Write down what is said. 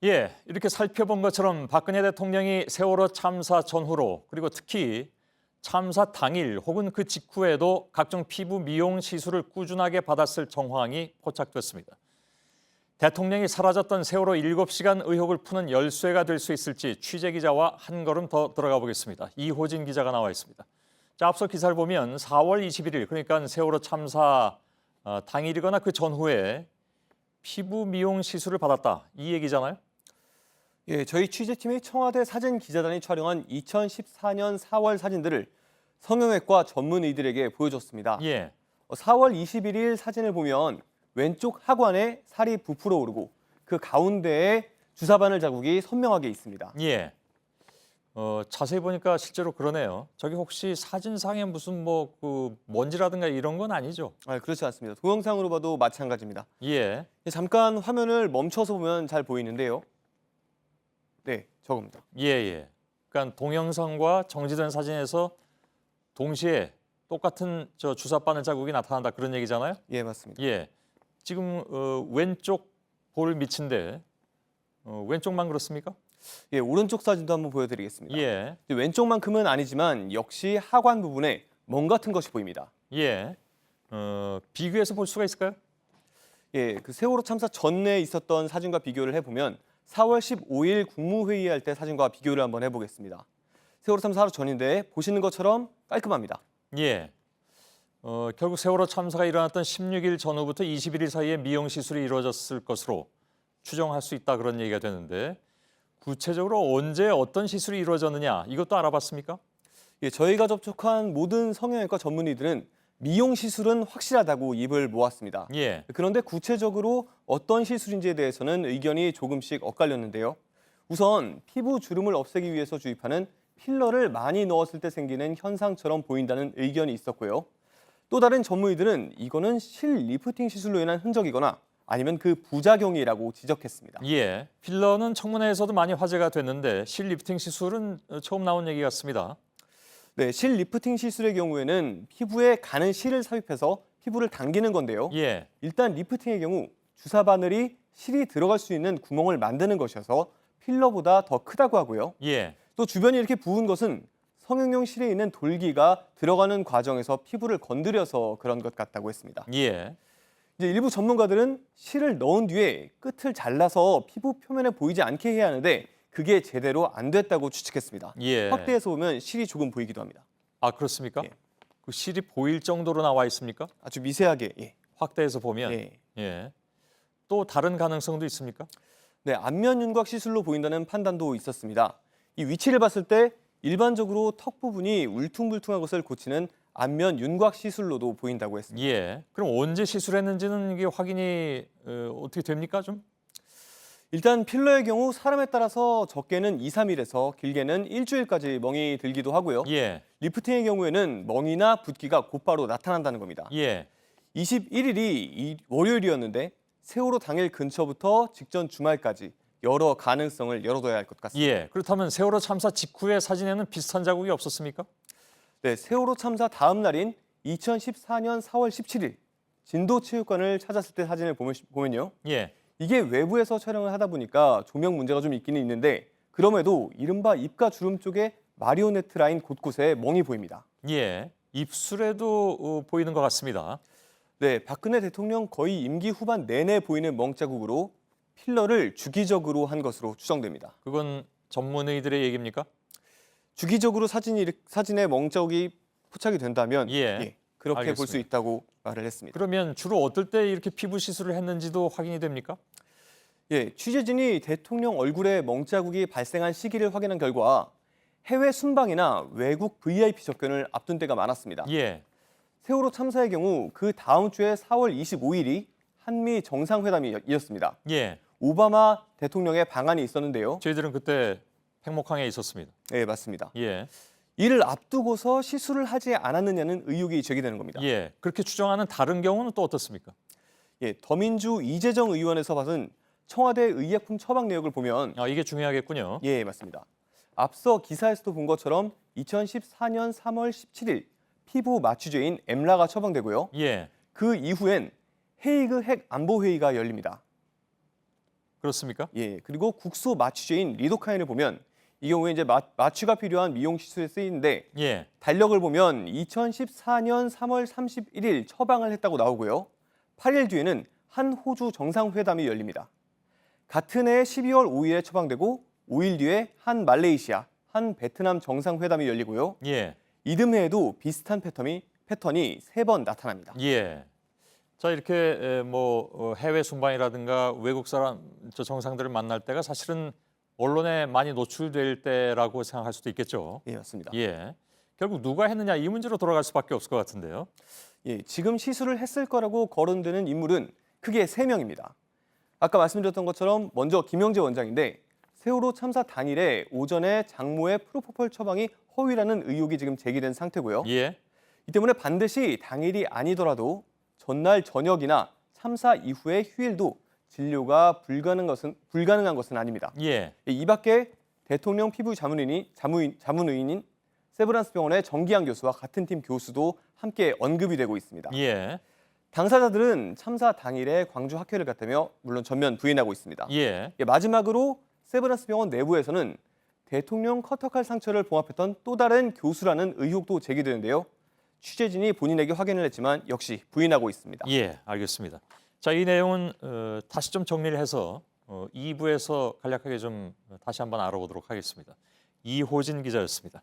이렇게 살펴본 것처럼 박근혜 대통령이 세월호 참사 전후로 그리고 특히 참사 당일 혹은 그 직후에도 각종 피부 미용 시술을 꾸준하게 받았을 정황이 포착됐습니다. 대통령이 사라졌던 세월호 7시간 의혹을 푸는 열쇠가 될 수 있을지 취재 기자와 한 걸음 더 들어가 보겠습니다. 이호진 기자가 나와 있습니다. 자, 앞서 기사를 보면 4월 21일 그러니까 세월호 참사 당일이거나 그 전후에 피부 미용 시술을 받았다 이 얘기잖아요. 저희 취재팀이 청와대 사진기자단이 촬영한 2014년 4월 사진들을 성형외과 전문의들에게 보여줬습니다. 4월 21일 사진을 보면 왼쪽 하관에 살이 부풀어 오르고 그 가운데에 주사바늘 자국이 선명하게 있습니다. 자세히 보니까 실제로 그러네요. 저기 혹시 사진상에 무슨 그 먼지라든가 이런 건 아니죠? 그렇지 않습니다. 동영상으로 봐도 마찬가지입니다. 예. 잠깐 화면을 멈춰서 보면 잘 보이는데요. 네, 저겁니다. 그러니까 동영상과 정지된 사진에서 동시에 똑같은 주사바늘 자국이 나타난다 그런 얘기잖아요? 예, 맞습니다. 지금 왼쪽 볼 밑인데 왼쪽만 그렇습니까? 오른쪽 사진도 한번 보여드리겠습니다. 왼쪽만큼은 아니지만 역시 하관 부분에 멍 같은 것이 보입니다. 비교해서 볼 수가 있을까요? 그 세월호 참사 전에 있었던 사진과 비교를 해보면 4월 15일 국무회의할 때 사진과 비교를 한번 해보겠습니다. 세월호 참사 하루 전인데 보시는 것처럼 깔끔합니다. 결국 세월호 참사가 일어났던 16일 전후부터 21일 사이에 미용 시술이 이루어졌을 것으로 추정할 수 있다 그런 얘기가 되는데 구체적으로 언제 어떤 시술이 이루어졌느냐 이것도 알아봤습니까? 저희가 접촉한 모든 성형외과 전문의들은 미용 시술은 확실하다고 입을 모았습니다. 그런데 구체적으로 어떤 시술인지에 대해서는 의견이 조금씩 엇갈렸는데요. 우선 피부 주름을 없애기 위해서 주입하는 필러를 많이 넣었을 때 생기는 현상처럼 보인다는 의견이 있었고요. 또 다른 전문의들은 이거는 실 리프팅 시술로 인한 흔적이거나 아니면 그 부작용이라고 지적했습니다. 필러는 청문회에서도 많이 화제가 됐는데 실 리프팅 시술은 처음 나온 얘기 같습니다. 실 리프팅 시술의 경우에는 피부에 가는 실을 삽입해서 피부를 당기는 건데요. 일단 리프팅의 경우 주사 바늘이 실이 들어갈 수 있는 구멍을 만드는 것이어서 필러보다 더 크다고 하고요. 또 주변이 이렇게 부은 것은 성형용 실에 있는 돌기가 들어가는 과정에서 피부를 건드려서 그런 것 같다고 했습니다. 예. 이제 일부 전문가들은 실을 넣은 뒤에 끝을 잘라서 피부 표면에 보이지 않게 해야 하는데 그게 제대로 안 됐다고 추측했습니다. 예. 확대해서 보면 실이 조금 보이기도 합니다. 아, 그렇습니까? 예. 그 실이 보일 정도로 나와 있습니까? 아주 미세하게. 예. 확대해서 보면. 예. 예. 또 다른 가능성도 있습니까? 네, 안면 윤곽 시술로 보인다는 판단도 있었습니다. 이 위치를 봤을 때 일반적으로 턱 부분이 울퉁불퉁한 것을 고치는 안면 윤곽 시술로도 보인다고 했습니다. 예. 그럼 언제 시술했는지는 이게 확인이 어떻게 됩니까, 좀? 일단 필러의 경우 사람에 따라서 적게는 2, 3일에서 길게는 일주일까지 멍이 들기도 하고요. 예. 리프팅의 경우에는 멍이나 붓기가 곧바로 나타난다는 겁니다. 예. 21일이 월요일이었는데 세월호 당일 근처부터 직전 주말까지 여러 가능성을 열어둬야 할 것 같습니다. 예. 그렇다면 세월호 참사 직후의 사진에는 비슷한 자국이 없었습니까? 네, 세월호 참사 다음 날인 2014년 4월 17일 진도체육관을 찾았을 때 사진을 보면요. 예. 이게 외부에서 촬영을 하다 보니까 조명 문제가 좀 있기는 있는데 그럼에도 이른바 입가 주름 쪽에 마리오네트 라인 곳곳에 멍이 보입니다. 예. 입술에도 보이는 것 같습니다. 네, 박근혜 대통령 거의 임기 후반 내내 보이는 멍 자국으로 필러를 주기적으로 한 것으로 추정됩니다. 그건 전문의들의 얘기입니까? 주기적으로 사진에 멍 자국이 포착이 된다면 그렇게 볼 수 알겠습니다. 있다고 말을 했습니다. 그러면 주로 어떨 때 이렇게 피부 시술을 했는지도 확인이 됩니까? 취재진이 대통령 얼굴에 멍 자국이 발생한 시기를 확인한 결과 해외 순방이나 외국 VIP 접견을 앞둔 때가 많았습니다. 세월호 참사의 경우 그 다음 주에 4월 25일이 한미 정상회담이었습니다. 오바마 대통령의 방한이 있었는데요. 저희들은 그때 팽목항에 있었습니다. 네, 맞습니다. 예. 이를 앞두고서 시술을 하지 않았느냐는 의혹이 제기되는 겁니다. 예. 그렇게 추정하는 다른 경우는 또 어떻습니까? 더민주 이재정 의원에서 받은 청와대 의약품 처방 내역을 보면 이게 중요하겠군요. 맞습니다. 앞서 기사에서도 본 것처럼 2014년 3월 17일 피부 마취제인 엠라가 처방되고요. 그 이후엔 헤이그 핵 안보 회의가 열립니다. 그렇습니까? 예, 그리고 국소 마취제인 리도카인을 보면 이 경우에 이제 마취가 필요한 미용 시술에 쓰이는데 예. 달력을 보면 2014년 3월 31일 처방을 했다고 나오고요. 8일 뒤에는 한 호주 정상회담이 열립니다. 같은 해 12월 5일에 처방되고 5일 뒤에 한 말레이시아, 한 베트남 정상회담이 열리고요. 예. 이듬해에도 비슷한 패턴이 3번 나타납니다. 예. 자, 이렇게 해외 순방이라든가 외국 사람 정상들을 만날 때가 사실은 언론에 많이 노출될 때라고 생각할 수도 있겠죠. 예, 맞습니다. 예. 결국 누가 했느냐 이 문제로 돌아갈 수밖에 없을 것 같은데요. 예, 지금 시술을 했을 거라고 거론되는 인물은 크게 3명입니다. 아까 말씀드렸던 것처럼 먼저 김영재 원장인데 세월호 참사 당일에 오전에 장모의 프로포폴 처방이 허위라는 의혹이 지금 제기된 상태고요. 예. 이 때문에 반드시 당일이 아니더라도 전날 저녁이나 참사 이후의 휴일도 진료가 불가능한 것은 아닙니다. 예. 이 밖에 대통령 피부 자문의인인 세브란스 병원의 정기환 교수와 같은 팀 교수도 함께 언급이 되고 있습니다. 예. 당사자들은 참사 당일에 광주 학회를 갔다며 물론 전면 부인하고 있습니다. 예. 마지막으로 세브란스 병원 내부에서는 대통령 커터칼 상처를 봉합했던 또 다른 교수라는 의혹도 제기되는데요. 취재진이 본인에게 확인을 했지만 역시 부인하고 있습니다. 예, 알겠습니다. 자, 이 내용은 다시 좀 정리를 해서 2부에서 간략하게 좀 다시 한번 알아보도록 하겠습니다. 이호진 기자였습니다.